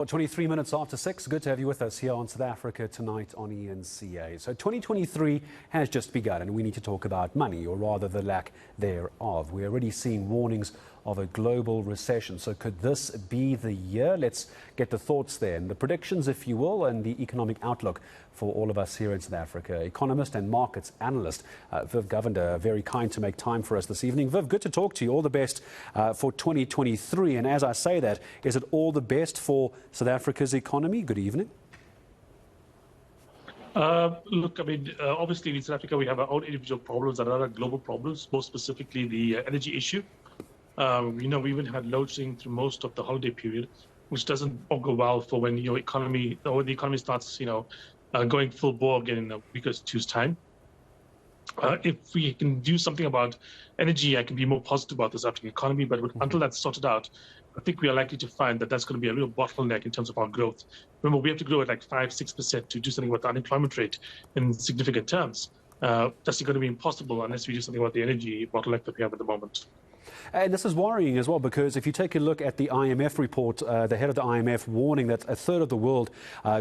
Well, 23 minutes after 6. Good to have you with us here on South Africa Tonight on eNCA. So 2023 has just begun and we need to talk about money, or rather the lack thereof. We're already seeing warnings of a global recession. So could this be the year? Let's get the thoughts there and the predictions, if you will, and the economic outlook for all of us here in South Africa. Economist and markets analyst Viv Govender, very kind to make time for us this evening. Viv, good to talk to you. All the best for 2023. And as I say that, is it all the best for South Africa's economy? Good evening. Look, I mean, obviously in South Africa we have our own individual problems that are global problems, more specifically the energy issue. We even had load shedding through most of the holiday period, which doesn't go well for when your economy, or when the economy starts, going full bore again in a week or two's time. If we can do something about energy, I can be more positive about this African economy. But until that's sorted out, I think we are likely to find that that's going to be a real bottleneck in terms of our growth. Remember, we have to grow at like 5-6% to do something about the unemployment rate in significant terms. That's going to be impossible unless we do something about the energy bottleneck that we have at the moment. And this is worrying as well, because if you take a look at the IMF report, the head of the IMF warning that a third of the world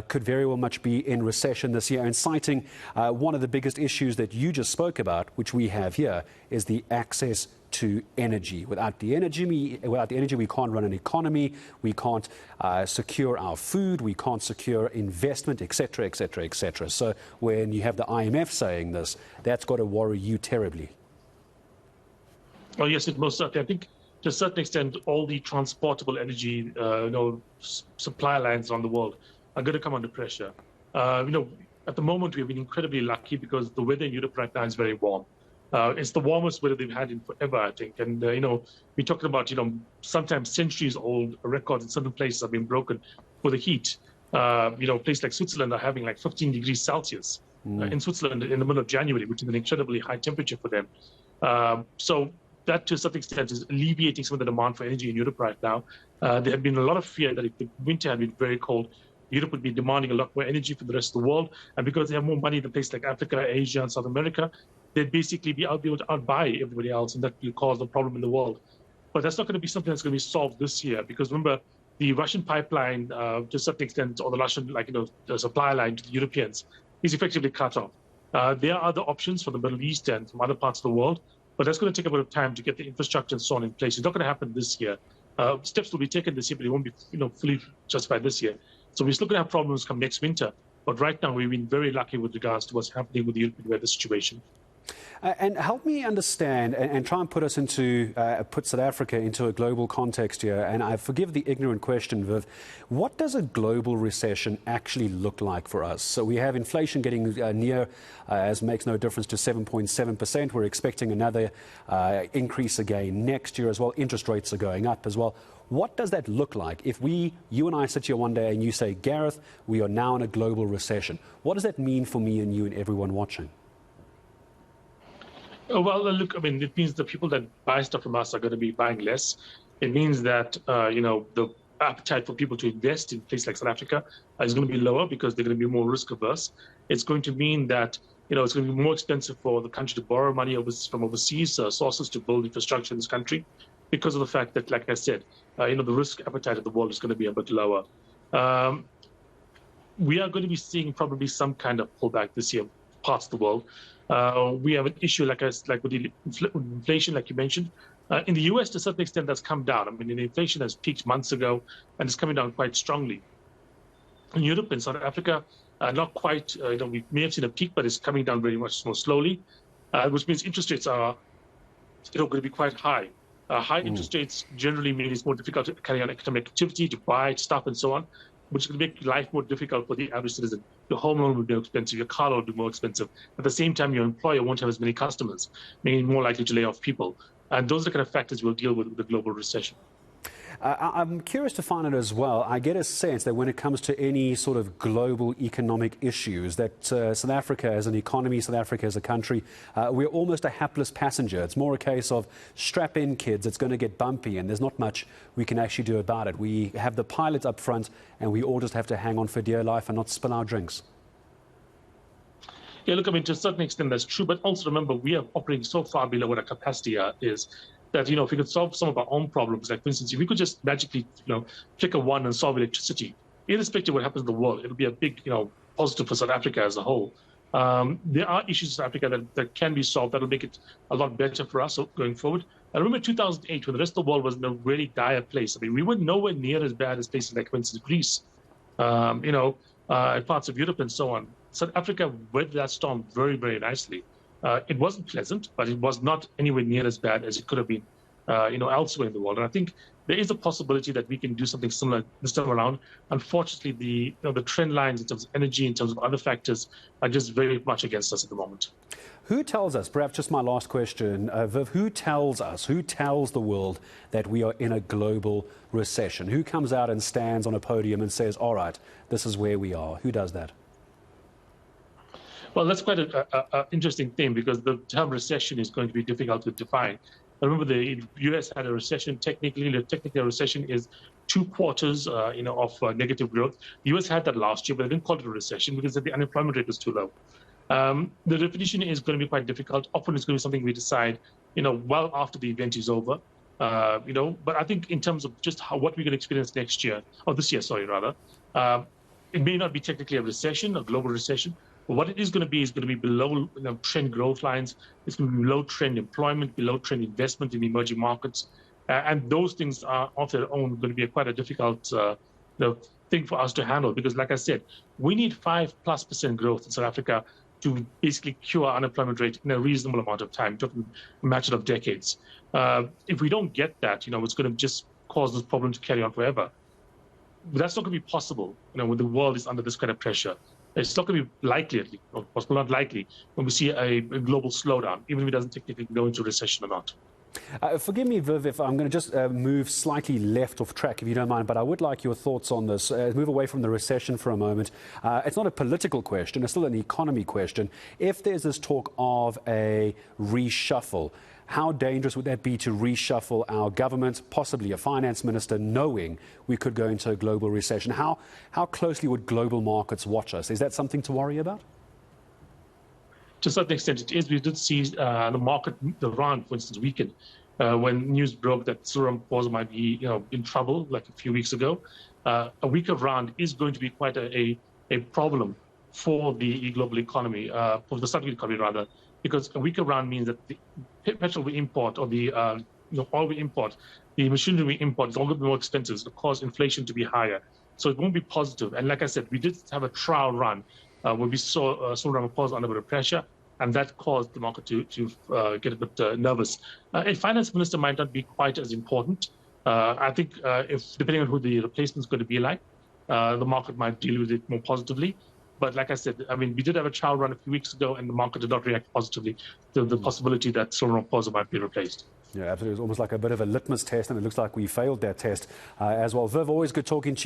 could very well much be in recession this year, and citing one of the biggest issues that you just spoke about, which we have here, is the access to energy. Without the energy, we can't run an economy, we can't secure our food, we can't secure investment, etc., etc., etc. So when you have the IMF saying this, that's got to worry you terribly. Oh, yes, it most certainly. I think to a certain extent, all the transportable energy, supply lines around the world are going to come under pressure. At the moment, we've been incredibly lucky because the weather in Europe right now is very warm. It's the warmest weather they've had in forever, I think. And, we talked about, sometimes centuries-old records in certain places have been broken for the heat. Places like Switzerland are having like 15 degrees Celsius in Switzerland in the middle of January, which is an incredibly high temperature for them. So that, to a certain extent, is alleviating some of the demand for energy in Europe right now. There had been a lot of fear that if the winter had been very cold, Europe would be demanding a lot more energy from the rest of the world. And because they have more money than places like Africa, Asia, and South America, they'd basically be able to outbuy everybody else, and that will cause a problem in the world. But that's not going to be something that's going to be solved this year, because remember, the Russian pipeline, to a certain extent, or the Russian, the supply line to the Europeans, is effectively cut off. There are other options for the Middle East and from other parts of the world, but that's going to take a bit of time to get the infrastructure and so on in place. It's not going to happen this year. Steps will be taken this year, but it won't be fully justified this year. So we're still going to have problems come next winter. But right now, we've been very lucky with regards to what's happening with the European weather situation. And help me understand and try and put us into, put South Africa into a global context here. And I forgive the ignorant question, Viv. What does a global recession actually look like for us? So we have inflation getting near, as makes no difference, to 7.7%. We're expecting another increase again next year as well. Interest rates are going up as well. What does that look like if you and I sit here one day and you say, Gareth, we are now in a global recession? What does that mean for me and you and everyone watching? Well, look, I mean, it means the people that buy stuff from us are going to be buying less. It means that, the appetite for people to invest in places like South Africa is going to be lower because they're going to be more risk averse. It's going to mean that, it's going to be more expensive for the country to borrow money from overseas sources to build infrastructure in this country, because of the fact that, like I said, the risk appetite of the world is going to be a bit lower. We are going to be seeing probably some kind of pullback this year, parts of the world. We have an issue like with the inflation, like you mentioned. In the US, to a certain extent, that's come down. I mean, the inflation has peaked months ago, and it's coming down quite strongly. In Europe and South Africa, not quite. We may have seen a peak, but it's coming down very much more slowly, which means interest rates are going to be quite high. High interest rates generally mean it's more difficult to carry on economic activity, to buy stuff and so on, which is going to make life more difficult for the average citizen. Your home loan will be more expensive, your car loan will be more expensive. At the same time, your employer won't have as many customers, meaning more likely to lay off people. And those are the kind of factors we'll deal with the global recession. I'm curious to find out as well. I get a sense that when it comes to any sort of global economic issues, that South Africa as an economy, South Africa as a country, we're almost a hapless passenger. It's more a case of strap in, kids, it's going to get bumpy, and there's not much we can actually do about it. We have the pilot up front, and we all just have to hang on for dear life and not spill our drinks. Yeah, look, I mean, to a certain extent, that's true. But also remember, we are operating so far below what our capacity is. That, if we could solve some of our own problems, like, for instance, if we could just magically, flick a wand and solve electricity, irrespective of what happens in the world, it'll be a big, positive for South Africa as a whole. There are issues in South Africa that can be solved that'll make it a lot better for us going forward. I remember 2008 when the rest of the world was in a really dire place. I mean, we were nowhere near as bad as places like, for instance, Greece, parts of Europe and so on. South Africa weathered that storm very, very nicely. It wasn't pleasant, but it was not anywhere near as bad as it could have been, elsewhere in the world. And I think there is a possibility that we can do something similar this time around. Unfortunately, the trend lines in terms of energy, in terms of other factors, are just very much against us at the moment. Who tells us, perhaps just my last question, Viv, who tells the world that we are in a global recession? Who comes out and stands on a podium and says, all right, this is where we are? Who does that? Well, that's quite an interesting thing, because the term recession is going to be difficult to define. I remember the U.S. had a recession. Technically, a recession is 2 quarters, of negative growth. The U.S. had that last year, but they didn't call it a recession because the unemployment rate was too low. The definition is going to be quite difficult. Often it's going to be something we decide, well after the event is over. But I think in terms of just what we're going to experience next year, or this year, sorry, rather, it may not be technically a recession, a global recession. But what it is going to be below trend growth lines. It's going to be below trend employment, below trend investment in emerging markets. And those things are of their own going to be quite a difficult thing for us to handle. Because like I said, we need 5+% growth in South Africa to basically cure unemployment rate in a reasonable amount of time, talking a matter of decades. If we don't get that, it's going to just cause this problem to carry on forever. But that's not going to be possible, when the world is under this kind of pressure. It's not going to be likely, at least, or possible, not likely, when we see a global slowdown, even if it doesn't technically go into recession or not. Forgive me, Viv, if I'm going to just move slightly left off track, if you don't mind, but I would like your thoughts on this. Move away from the recession for a moment. It's not a political question, it's still an economy question. If there's this talk of a reshuffle, how dangerous would that be to reshuffle our government, possibly a finance minister, knowing we could go into a global recession? How closely would global markets watch us? Is that something to worry about? To a certain extent, it is. We did see the market, the rand, for instance, weaken when news broke that Cyril Ramaphosa might be, in trouble, like a few weeks ago. A weaker rand is going to be quite a problem for the global economy, for the South African economy rather, because a weaker rand means that the petrol we import, or the oil we import, the machinery we import is all going to be more expensive. It's going to cause inflation to be higher. So it won't be positive. And like I said, we did have a trial run where we saw Cyril Ramaphosa under a bit of pressure, and that caused the market to get a bit nervous. A finance minister might not be quite as important. I think if depending on who the replacement is going to be like, the market might deal with it more positively. But like I said, I mean, we did have a trial run a few weeks ago, and the market did not react positively to the possibility that Cyril Ramaphosa might be replaced. Yeah, absolutely. It was almost like a bit of a litmus test, and it looks like we failed that test as well. Viv, always good talking to you.